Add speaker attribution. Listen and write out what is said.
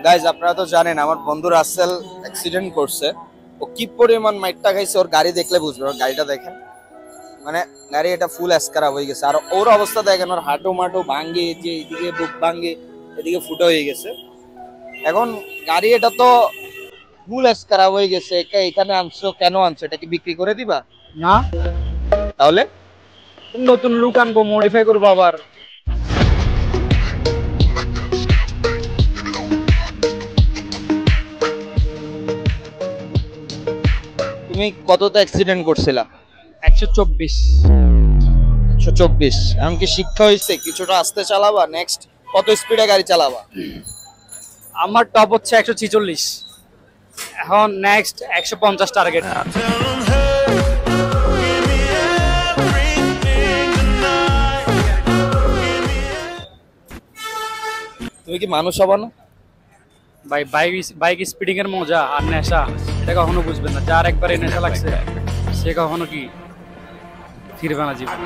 Speaker 1: Guys আপনারা তো জানেন আমার বন্ধু রাসেল অ্যাক্সিডেন্ট করছে। ও কি পরিমাণ মাইটটা খাইছে ওর গাড়ি দেখলে বুঝবে। ওর গাড়িটা দেখেন, মানে গাড়ি এটা ফুল স্ক্র্যাচ হয়ে গেছে। আর ওর অবস্থা দেখেন, ওর হাঁটু মাটু ভাঙ্গে, যে এদিকে বুক ভাঙ্গে, এদিকে ফুটো হয়ে গেছে। এখন গাড়ি এটা তো ফুল স্ক্র্যাচ হয়ে গেছে। এখানে আনছো কেন? আনছো এটা কি বিক্রি করে দিবা?
Speaker 2: না,
Speaker 1: তাহলে
Speaker 2: নতুন লুক আনবো, মডিফাই করবো আবার।
Speaker 1: তুমি কতটা অ্যাক্সিডেন্ট করছিলা?
Speaker 2: 124।
Speaker 1: 124। এমনকি শিক্ষা হয়েছে কিছুটা আস্তে চালাবা? নেক্সট কত স্পিডে গাড়ি চালাবা?
Speaker 2: আমার টপ হচ্ছে 146, এখন নেক্সট 150 টার্গেট।
Speaker 1: তুমি কি মানুষ হবা না?
Speaker 2: ভাই বাইক স্পিডিং এর মজা আর নেশা এটা কখনো বুঝবেন না। যার একবার এই নেশা লাগছে সে কখনো কি ফিরবে না জীবন।